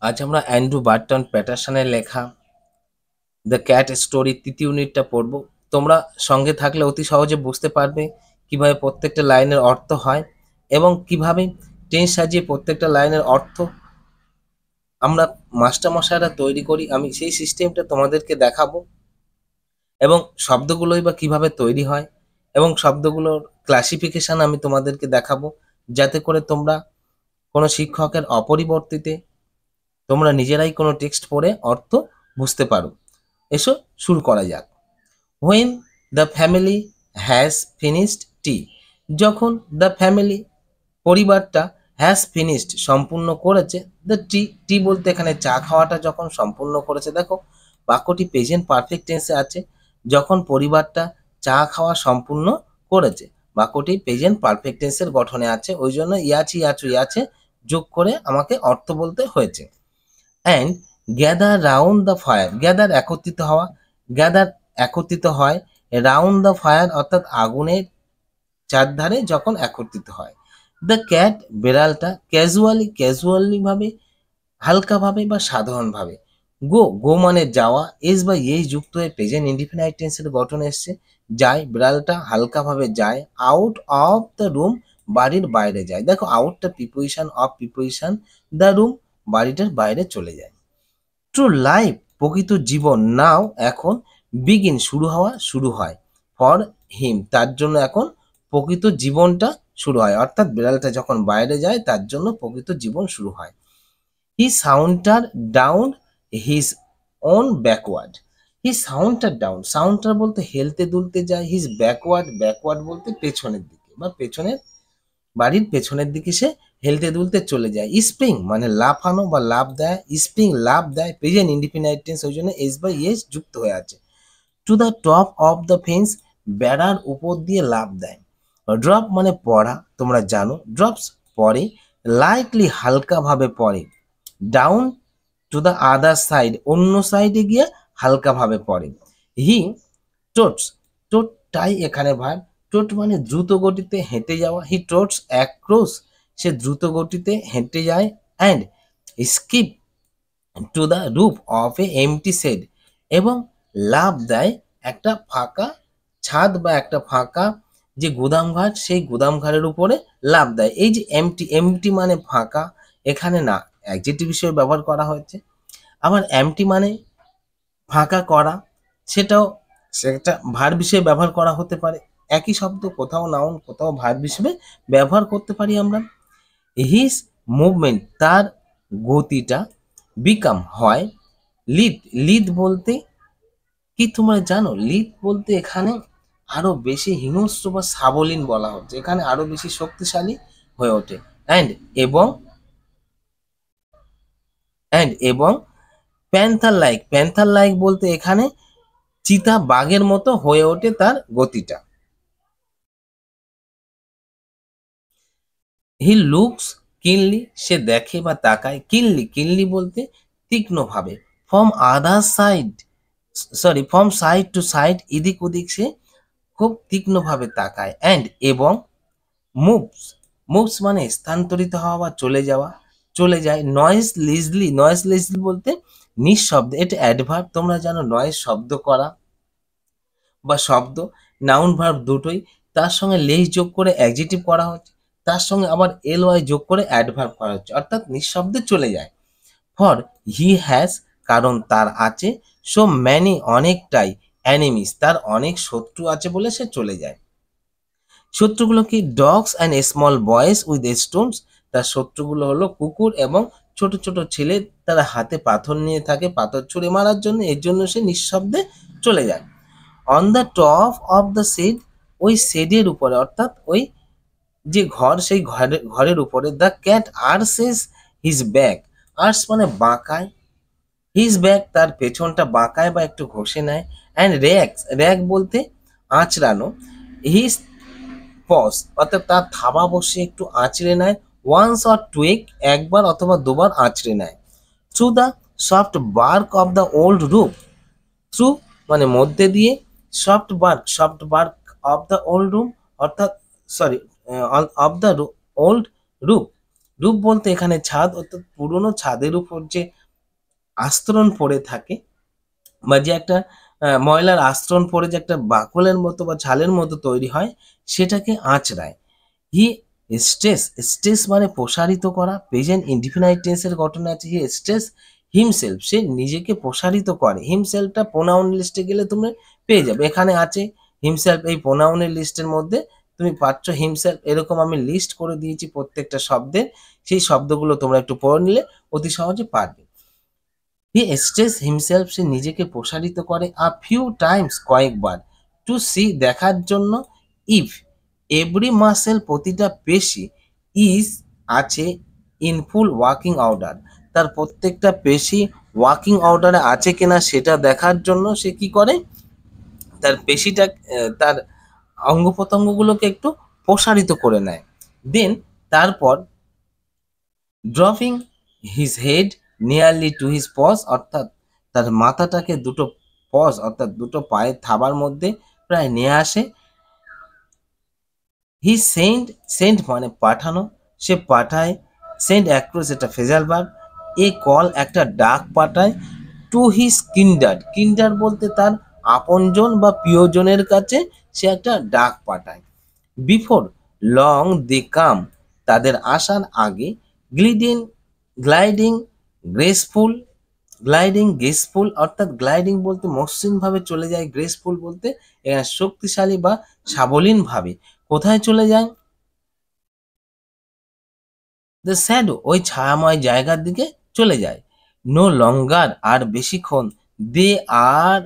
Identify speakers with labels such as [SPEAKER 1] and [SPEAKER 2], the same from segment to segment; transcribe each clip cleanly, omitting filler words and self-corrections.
[SPEAKER 1] আজ আমরা Andrew Burton প্যাটারসনের লেখা দ্য ক্যাট স্টোরি তৃতীয় ইউনিটটা পড়ব। তোমরা সঙ্গে থাকলে অতি সহজে বুঝতে পারবে কিভাবে প্রত্যেকটা লাইনের অর্থ হয় এবং কিভাবে টেন্স সাজিয়ে প্রত্যেকটা লাইনের অর্থ আমরা মাস্টারমশাইরা তৈরি করি। আমি সেই সিস্টেমটা তোমাদেরকে দেখাবো এবং শব্দগুলোই বা কিভাবে তৈরি হয় এবং শব্দগুলোর ক্লাসিফিকেশন আমি তোমাদেরকে দেখাবো, যাতে করে তোমরা কোনো শিক্ষকের অপরিবর্তিতে তোমরা নিজেরাই কোনো টেক্সট পড়ে অর্থ বুঝতে পারো। এসো শুরু করা যাক। When the family has finished tea, যখন দ্য ফ্যামিলি পরিবারটা হ্যাজ ফিনিশড সম্পূর্ণ করেছে দ্য টি, টি বলতে এখানে চা খাওয়াটা যখন সম্পূর্ণ করেছে। দেখো বাক্যটি প্রেজেন্ট পারফেক্ট টেন্সে আছে, যখন পরিবারটা চা খাওয়া সম্পূর্ণ করেছে। বাক্যটি প্রেজেন্ট পারফেক্ট টেন্সের গঠনে আছে, ওই জন্য ইয়াচি ইয়াচু ইয়াছে যোগ করে আমাকে অর্থ বলতে হয়েছে। And gather round the fire, gather একত্রিত হওয়া, গ্যাদার একত্রিত হয়, রাউন্ড দ্য ফায়ার অর্থাৎ আগুনের চারধারে যখন একত্রিত হয়। দ্য ক্যাট বেড়ালটা ক্যাজুয়ালি ভাবে, হালকাভাবে বা সাধারণভাবে। গো, গো মানে যাওয়া, এস বা এই যুক্ত হয়ে প্রেজেন্ট ইনডিফিনাইট টেন্সের গঠন এসছে। যায়, বিড়ালটা হালকাভাবে যায়। আউট অফ দ্য রুম, বাড়ির বাইরে যায়। দেখো আউটটা preposition, of preposition, the room বাড়িটার বাইরে চলে যায়। ট্রু লাইফ প্রকৃত জীবন, নাও এখন, বিগিন শুরু হওয়া, শুরু হয়। ফর হিম তার জন্য এখন প্রকৃত জীবনটা শুরু হয়, অর্থাৎ বিড়ালটা যখন বাইরে যায় তার জন্য প্রকৃত জীবন শুরু হয়। হি সাউন্টার ডাউন হিজ ওন ব্যাকওয়ার্ড, হি সাউন্টার ডাউন, সাউন্টার বলতে হেলতে দুলতে যায়, হিজ ব্যাকওয়ার্ড, ব্যাকওয়ার্ড বলতে পেছনের দিকে বা পেছনের, বাড়ির পেছনের দিকে সে হেলতে দুলতে চলে যায়। স্প্রিং মানে লাফানো বা লাফ দেয়, স্প্রিং লাফ দেয়, প্রেজেন্ট ইনডিফিনাইট টেন্স, ওই জন্য এস বাই এস যুক্ত হয়ে আছে। To the top of the fence, বেড়ার উপর দিয়ে লাফ দেয়। ড্রপ মানে পড়া, তোমরা জানো ড্রপস পড়ে, লাইটলি হালকাভাবে পড়ে। Down to the other side, অন্য সাইডে গিয়ে হালকাভাবে পড়ে। হি টোটস, টোটটাই এখানে ভার, টোট মানে দ্রুত গতিতে হেঁটে যাওয়া। হি টোটস অ্যাক্রস, সে দ্রুত গতিতে হেঁটে যায়। And skip to the roof of a empty shed, এবং লাফ দেয় একটা ফাঁকা ছাদ বা একটা ফাঁকা যে গুদামঘর, সেই গুদামঘরের উপরে লাফ দেয়। এই যে এমটি, এমটি মানে ফাঁকা, এখানে না অ্যাডজেক্টিভ হিসেবে ব্যবহার করা হয়েছে। আবার এমটি মানে ফাঁকা করা, সেটাও সেটা ভার্ব হিসেবে ব্যবহার করা হতে পারে। একই শব্দ কোথাও নাউন কোথাও ভার্ব হিসেবে ব্যবহার করতে পারি আমরা। হিজ মুভমেন্ট তার গতিটা, বিকাম হয়, লিড, লিড বলতে কি তোমরা জানো? লিড বলতে এখানে আরো বেশি হিংস্র বা সাবলীন বলা হচ্ছে, এখানে আরো বেশি শক্তিশালী হয়ে ওঠে। অ্যান্ড এবং, এবং প্যান্থার লাইক, প্যান্থার লাইক বলতে এখানে চিতা বাঘের মতো হয়ে ওঠে তার গতিটা। হি লুকস কিনলি, সে দেখে বা তাকায়। কিনলি, কিনলি বলতে তীক্ষ্ণভাবে। From other side, sorry from side to side, এদিক ওদিক সে খুব তীক্ষ্ণভাবে তাকায়। অ্যান্ড এবং মুভস, মুভস মানে স্থানান্তরিত হওয়া বা চলে যাওয়া, চলে যায়। নয়েজ লিজলি, নয়েজ লিজলি বলতে নিঃশব্দ, এটা অ্যাডভার্ব, তোমরা জানো নয়েজ শব্দ করা বা শব্দ, নাউন ভার্ব দুটোই। তার সঙ্গে লেস যোগ করে অ্যাডজেক্টিভ করা হচ্ছে, তার সঙ্গে আবার এল ওয়াই যোগ করে অ্যাডভার্ব করা হচ্ছে, অর্থাৎ নিঃশব্দে চলে যায়। ফর হি হ্যাজ, কারণ তার আছে, সো ম্যানি অনেকটাই, অ্যানিমিস তার অনেক শত্রু আছে বলে সে চলে যায়। শত্রুগুলো কি? Dogs and small boys with Stones, তার শত্রুগুলো হলো কুকুর এবং ছোট ছোট ছেলে, তারা হাতে পাথর নিয়ে থাকে পাথর ছুঁড়ে মারার জন্য, এর জন্য সে নিঃশব্দে চলে যায়। On the top of the shed, ওই শেডের উপরে অর্থাৎ ওই যে ঘর, সেই ঘরের উপরে। দ্য ক্যাট আর্সেস হিজ ব্যাক, আর্স মানে বাঁকায়, হিজ ব্যাক তার পেছনটা বাঁকায় বা একটু ঘষে নেয়। অ্যান্ড র্যাক্স, র্যাক বলতে আঁচড়ানো। হিজ পজ অর্থাৎ তার থাবা বসে একটু আঁচড়ে নেয়। ওয়ান্স অর টুইক, একবার অথবা দুবার আঁচড়ে নেয়। Through the soft bark of the old roof, through মানে মধ্যে দিয়ে, soft bark, soft bark of the old room অর্থাৎ sorry of the old roof, roof বলতে এখানে ছাদ, অর্থাৎ পুরনো ছাদের উপর যে আস্তরণ পড়ে থাকে বা যে একটা ময়লার আস্তরণ পড়ে যে একটা বাকলের মতো বা ছালের মতো তৈরি হয়, সেটাকে আঁচড়ায়। হি স্ট্রেস, স্ট্রেস মানে প্রসারিত করা। প্রেজেন্ট ইনডিফিনাইট টেন্সের ঘটনা আছে, হি স্ট্রেস হিমসেলফ, সে নিজেকে প্রসারিত করে। হিমসেলফটা প্রোনাউন লিস্টে গেলে তুমি পেয়ে যাবে, এখানে আছে হিমসেলফ, এই প্রোনাউনের লিস্টের মধ্যে তুমি পাচ্ছ হিমসেলফ। এরকম আমি লিস্ট করে দিয়েছি প্রত্যেকটা শব্দের, সেই শব্দগুলো তোমরা একটু পড়ে নিলে অতি সহজে পারবে। হি স্ট্রেস হিমসেলফ, সে নিজেকে প্রসারিত করে। আ ফিউ টাইমস, কয়েকবার। টু সি, দেখার জন্য। ইফ, এভরি মাসেল, প্রতিটা পেশি। ইজ, আছে। ইন ফুল ওয়ার্কিং অর্ডার, তার প্রত্যেকটা পেশি ওয়ার্কিং অর্ডারে আছে কিনা সেটা দেখার জন্য সে কি করে, তার পেশিটা তার অঙ্গ প্রত্যঙ্গগুলোকে একটু প্রসারিত করে নেয়। দেন তারপর dropping his head nearly to his paws, অর্থাৎ তার মাথাটাকে দুটো পজ অর্থাৎ দুটো পায়ের থাবার মধ্যে প্রায় নিয়ে আসে। হি সেন্ড, সেন্ড মানে পাঠানো, সে পাঠায়। সেন্ড অ্যাক্রস, এটা ফেজাল ভার্ব। এ কল, একটা ডাক পাঠায়। টু হিজ কিন্ডার, কিন্ডার বলতে তার আপনজন বা প্রিয়জনের কাছে সে একটা ডাক পাঠায়। বিফোর লং দে কাম, তাদের আসার আগে। গ্লিডিং, গ্লাইডিং, গ্রেসফুল, গ্লাইডিং গ্রেসফুল, অর্থাৎ গ্লাইডিং বলতে মসৃণভাবে চলে যায়, গ্রেসফুল বলতে শক্তিশালী বা সাবলীনভাবে কোথায় চলে যায়, দ্য শ্যাডো, ওই ছায়াময় জায়গার দিকে চলে যায়। নো লঙ্গার, আর বেশিক্ষণ। দে আর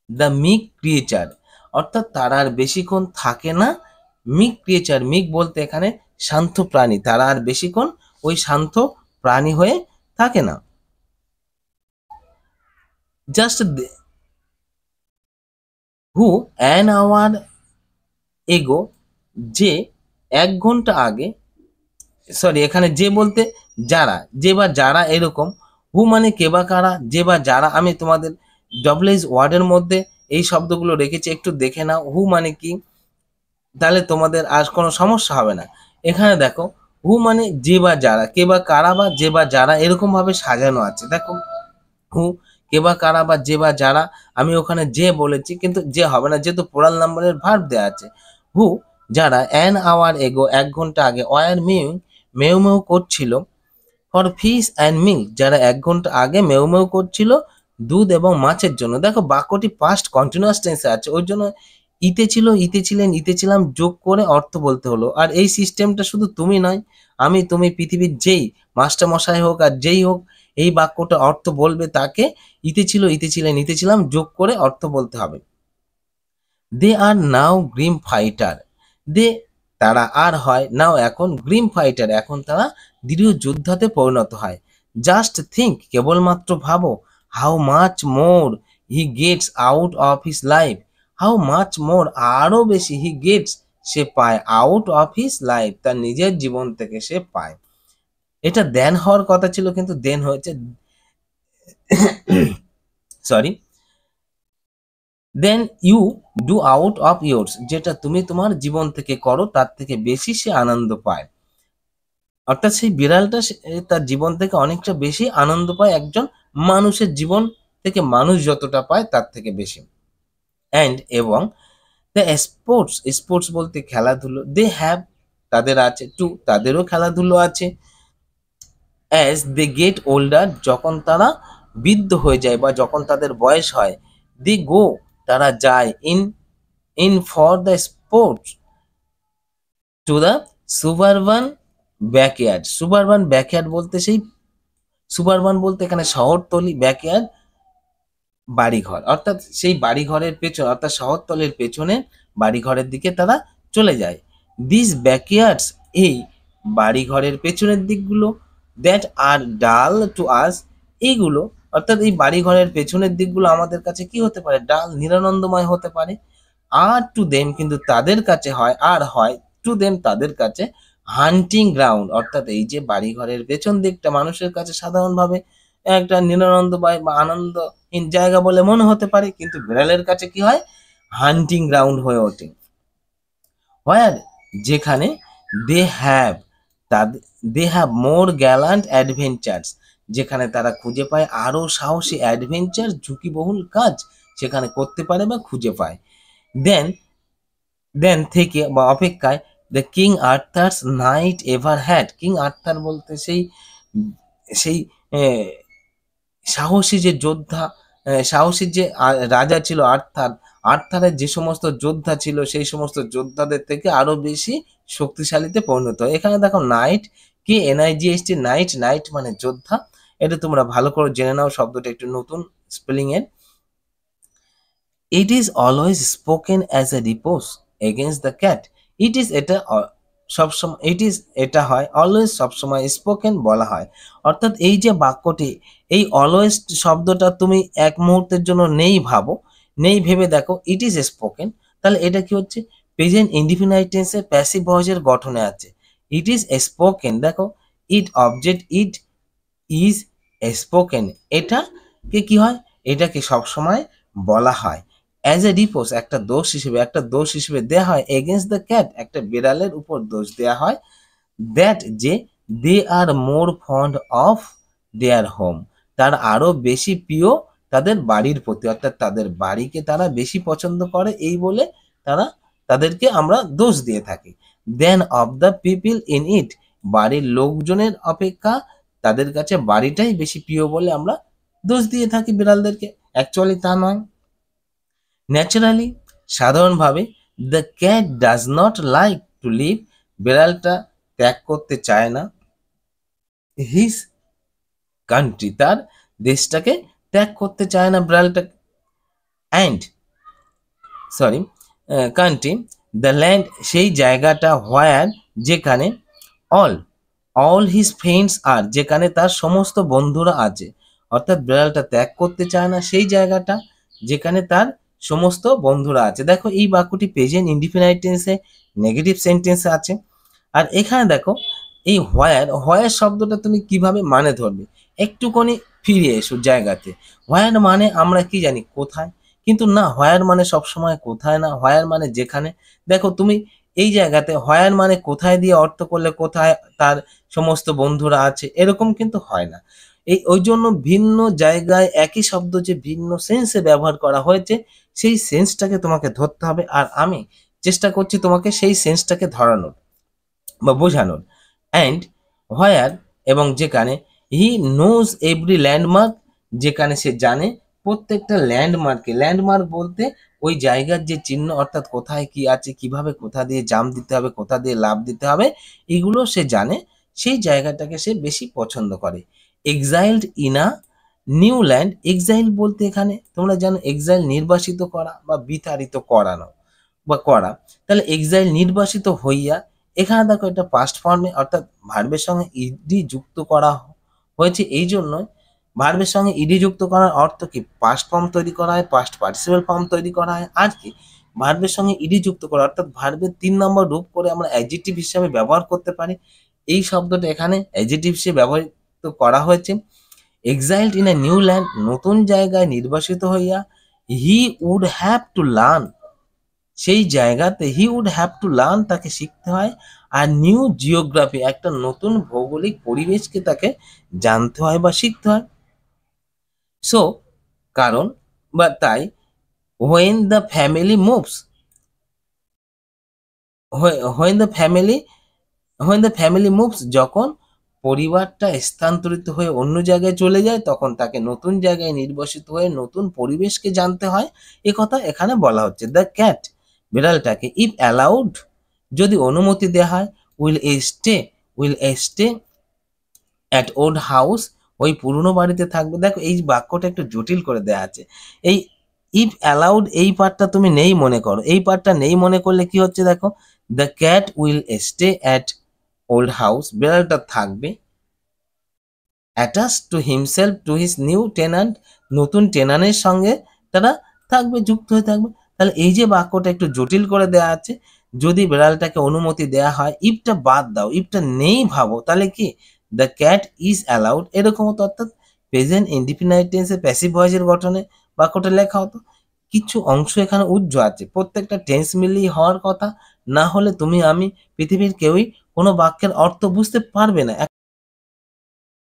[SPEAKER 1] দ্য মিক ক্রিয়েচার, অর্থাৎ তারা আর বেশিক্ষণ থাকে না। মিক ক্রিয়েচার, মিক বলতে এখানে শান্ত প্রাণী, তারা আর বেশিক্ষণ ওই শান্ত প্রাণী হয়ে থাকে না। জাস্ট হু অ্যান আওয়ার এগো, যে 1 ঘন্টা আগে। সরি, এখানে যে বলতে যারা, যে বা যারা এরকম। হু মানে কে বা কারা, যে বা যারা। আমি তোমাদের ডব্লিউএইচ ওয়ার্ডের মধ্যে এই শব্দগুলো রেখেছি, একটু দেখে নাও হু মানে কি, তাহলে তোমাদের আর কোনো সমস্যা হবে না। এখানে দেখো হু মানে যে বা যারা, কে বা কারা বা যে বা যারা এরকম ভাবে সাজানো আছে। দেখো হু, কে বা কারা বা যে বা যারা, আমি ওখানে যে বলেছি কিন্তু যে হবে না, যেহেতু পোরাল নাম্বারের ভার্ব দেওয়া আছে। হু, যারা। অ্যান আওয়ার এগো, 1 ঘন্টা আগে। ওয়ার মিউ, মেউ মেউ করছিল। ফর ফিশ অ্যান্ড মিল্ক, যারা 1 ঘন্টা আগে মেউ মেউ করছিল দুধ এবং মাছের জন্য। দেখো বাক্যটি পাস্ট কন্টিনিউয়াস টেন্সে আছে, ওই জন্য ইতে ছিল, ইতে ছিলেন, ইতে ছিলাম যোগ করে অর্থ বলতে হলো। আর এই সিস্টেমটা শুধু তুমি নয়, আমি, তুমি, পৃথিবীর যেই মাস্টার মশাই হোক আর যেই হোক, এই বাক্যটা অর্থ বলবে তাকে ইতে ছিল, ইতে ছিলেন, ইতে ছিলাম যোগ করে অর্থ বলতে হবে। দে আর নাও গ্রিম ফাইটার, দে তারা আর হয় নাও এখন, গ্রিম ফাইটার এখন তারা দৃঢ় যোদ্ধাতে পরিণত হয়। জাস্ট থিঙ্ক, কেবলমাত্র ভাবো। How much more he gets out of his life, how much more আরো বেশি, হি গেটস সে পায়, আউট অফ হিজ লাইফ তার নিজের জীবন থেকে সে পায়। এটা দেন হওয়ার কথা ছিল কিন্তু দেন হয়েছে, sorry. Then you do out of yours, যেটা তুমি তোমার জীবন থেকে করো তার থেকে বেশি সে আনন্দ পায়। অর্থাৎ সেই বিড়ালটা তার জীবন থেকে অনেকটা বেশি আনন্দ পায় একজন মানুষের জীবন থেকে মানুষ যতটা পায় তার থেকে বেশি। অ্যান্ড এবং দ্য স্পোর্টস, স্পোর্টস বলতে খেলাধুলো। দে হ্যাভ, তাদের আছে। টু, তাদেরও খেলাধুলো আছে। অ্যাজ দে গেট ওল্ডার, যখন তারা বৃদ্ধ হয়ে যায় বা যখন তাদের বয়স হয়। দি গো, তারা যায়। In for the sports to the সুবারবান backyard, সুবারবান backyard বলতে সেই, সুবারবান বলতে এখানে শহরতলি, ব্যাকয়ার্ড বাড়িঘর, অর্থাৎ সেই বাড়িঘরের পেছনে অর্থাৎ শহরতলির পেছনে বাড়িঘরের দিকে তারা চলে যায়। দিস ব্যাকয়ার্ডস, এই বাড়িঘরের পেছনের দিকগুলো। দ্যাট আর ডাল টু আস, এইগুলো অর্থাৎ এই বাড়িঘরের পেছনের দিকগুলো আমাদের কাছে কি হতে পারে, ডাল, নিরানন্দময় হতে পারে। আর টু দেম, কিন্তু তাদের কাছে হয়, আর হয় টু দেম তাদের কাছে, হান্টিং গ্রাউন্ড, অর্থাৎ এই যে বাড়িঘরের পেছন দিকটা মানুষের কাছে সাধারণভাবে একটা নিরানন্দময় বা আনন্দহীন জায়গা বলে মনে হতে পারে, কিন্তু বিড়ালের কাছে কি হয়, হান্টিং গ্রাউন্ড হয়ে ওঠে। হোয়ার, যেখানে। দে হ্যাভ, তাদের they have more gallant adventures, যেখানে তারা খুঁজে পায় আরও সাহসী অ্যাডভেঞ্চার, ঝুঁকিবহুল কাজ সেখানে করতে পারে বা খুঁজে পায়। দেন দেন থেকে বা অপেক্ষায় the king Arthur's night ever had, king Arthur বলতে সেই সেই সাহসী যে যোদ্ধা, সাহসী যে রাজা ছিল আর্থার, আর্থারের যে সমস্ত যোদ্ধা ছিল সেই সমস্ত যোদ্ধাদের থেকে আরো বেশি শক্তিশালীতে পরিণত হয়। এখানে দেখো নাইট, কি NIGHT, নাইট, নাইট মানে যোদ্ধা। এটা তোমরা ভালো করে জেনে নাও, শব্দটা একটু নতুন স্পেলিং এর। It is always spoken as a repose against the cat. It is এটা সবসময়, ইট ইজ এটা হয়, অলওয়েজ সবসময়, স্পোকেন বলা হয়। অর্থাৎ এই যে বাক্যটি, এই অলওয়েজ শব্দটা তুমি এক মুহূর্তের জন্য নেই ভাবো, নেই ভেবে দেখো ইট ইজ স্পোকেন, তাহলে এটা কি হচ্ছে প্রেজেন্ট ইনডিফিনাইট টেন্সে প্যাসিভ ভয়েসের গঠনে আছে। ইট ইজ স্পোকেন, দেখো ইট অবজেক্ট, ইট ইজ স্পোকেন, এটাকে কি হয়, এটাকে সবসময় বলা হয়। অ্যাজ এ রিপোজ একটা দোষ হিসেবে, একটা দোষ হিসেবে দেয়া হয়। এগেনস্ট দ্য ক্যাট একটা বিড়ালের উপর দোষ দেয়া হয়। দ্যাট যে দে আর মোর ফন্ড অফ দেয়ার হোম, তার আরো বেশি প্রিয় তাদের বাড়ির প্রতি, অর্থাৎ তাদের বাড়িকে তারা বেশি পছন্দ করে, এই বলে তারা তাদেরকে আমরা দোষ দিয়ে থাকি। Then of the people in it, বাড়ির লোকজনের অপেক্ষা তাদের কাছে বাড়িটাই বেশি প্রিয় বলে আমরা দোষ দিয়ে থাকি বিড়ালদেরকে, অ্যাকচুয়ালি তা নয়। ন্যাচারালি সাধারণভাবে the cat does not like to leave, বিড়ালটা ত্যাগ করতে চায় না হিজ কান্ট্রি, তার দেশটাকে ত্যাগ করতে চায় না বিড়ালটা। And sorry country, the land সেই জায়গাটা, হোয়ার যেখানে, অল অল হিজ ফ্রেন্ডস আর যেখানে তার সমস্ত বন্ধুরা আছে। অর্থাৎ বিড়ালটা ত্যাগ করতে চায় না সেই জায়গাটা যেখানে তার সমস্ত বন্ধুরা আছে। দেখো এই বাক্যটি প্রেজেন্ট ইনডিফিনাইট টেন্সে নেগেটিভ সেন্টেন্সে আছে। আর এখানে দেখো এই হোয়ার, হোয়ার শব্দটা তুমি কিভাবে মানে ধরবে, একটুখানি ফিরে এসো জায়গাতে। হোয়ার মানে আমরা কি জানি কোথায়, কিন্তু না, হোয়ার মানে সবসময় কোথায় না, হোয়ার মানে যেখানে। দেখো তুমি এই জায়গাতে হোয়ার মানে কোথায় দিয়ে অর্থ করলে কোথায় তার সমস্ত বন্ধুরা আছে, এরকম কিন্তু হয় না। ওই জন্য ভিন্ন জায়গায় একই শব্দ যে ভিন্ন সেন্সে ব্যবহার করা হয়েছে সেই সেন্সটাকে তোমাকে ধরতে হবে, আর আমি চেষ্টা করছি তোমাকে সেই সেন্সটাকে ধরানোর বা বোঝানোর। অ্যান্ড হোয়ার এবং যেখানে, হি নোজ এভরি ল্যান্ডমার্ক, যেখানে সে জানে প্রত্যেকটা ল্যান্ডমার্কে, ল্যান্ডমার্ক বলতে ওই জায়গার যে চিহ্ন, অর্থাৎ কোথায় কি আছে, কিভাবে কোথা দিয়ে জাম্প দিতে হবে, কোথা দিয়ে লাফ দিতে হবে, এগুলো সে জানে, সেই জায়গাটাকে সে বেশি পছন্দ করে। Exiled in a new land, exile বলতে এখানে তোমরা জানো এক্সাইল নির্বাসিত করা বা বিতাড়িত করানো বা করা, তাহলে এক্সাইল নির্বাসিত হইয়া, এখানে দেখো এটা পাস্ট ফর্মে, অর্থাৎ ভার্বের সঙ্গে ইডি যুক্ত করা হয়েছে, এই জন্য ভার্বের সঙ্গে ইডি যুক্ত করার অর্থ কি, পাস্ট ফর্ম তৈরি করা হয়, পাস্ট পার্টিসিপেল ফর্ম তৈরি করা হয়, আর কি ভার্বের সঙ্গে ইডি যুক্ত করা, অর্থাৎ ভার্বের 3 নম্বর রূপ করে আমরা অ্যাডজেক্টিভ হিসাবে ব্যবহার করতে পারি। এই শব্দটা এখানে অ্যাডজেক্টিভ হিসেবে ব্যবহৃত করা হয়েছে। Exiled in a new land, নতুন জায়গায় নির্বাসিত হইয়া, he would have to learn, সেই জায়গাতে he would have to learn, তাকে শিখতে হয়। আর নিউ জিওগ্রাফি, একটা নতুন ভৌগোলিক পরিবেশকে তাকে জানতে হয় বা শিখতে হয়। সো কারণ বা তাই, when the family moves, when the family when the family moves, যখন পরিবারটা স্থানান্তরিত হয়ে অন্য জায়গায় চলে যায় তখন তাকে নতুন জায়গায় নির্বাসিত হয়ে নতুন পরিবেশকে জানতে হয়, এ কথা এখানে বলা হচ্ছে। দ্য ক্যাট, বিড়ালটাকে, ইফ অ্যালাউড, যদি অনুমতি দেওয়া হয়, will A stay, will A stay at old house, ওই পুরনো বাড়িতে থাকবে। দেখো এই বাক্যটা একটু জটিল করে দেওয়া আছে। এই ইফ অ্যালাউড এই পার্টটা তুমি নেই মনে করো, এই পার্টটা নেই মনে করলে কি হচ্ছে দেখো, the cat will stay at old house, বিড়ালটা থাকবে attach to himself to his new tenant, নতুন টেনানের সঙ্গে তারা থাকবে, যুক্ত হয়ে থাকবে। তাহলে এই যে বাক্যটা একটু জটিল করে দেওয়া আছে, যদি বিড়ালটাকে অনুমতি দেওয়া হয়, ইফটা বাদ দাও, ইফটা নেই ভাবো, তাহলে কি দ্য ক্যাট ইজ অ্যালাউড এরকম হতো, অর্থাৎ প্রেজেন্ট ইনডিফিনাইট টেন্সে প্যাসিভ ভয়েসের গঠনে বাক্যটা লেখা হতো। কিছু অংশ এখানে উজ্জ্ব আছে, প্রত্যেকটা টেন্স মিলিয়ে হওয়ার কথা, না হলে তুমি আমি পৃথিবীর কেউই কোনো বাক্যের অর্থ বুঝতে পারবে না।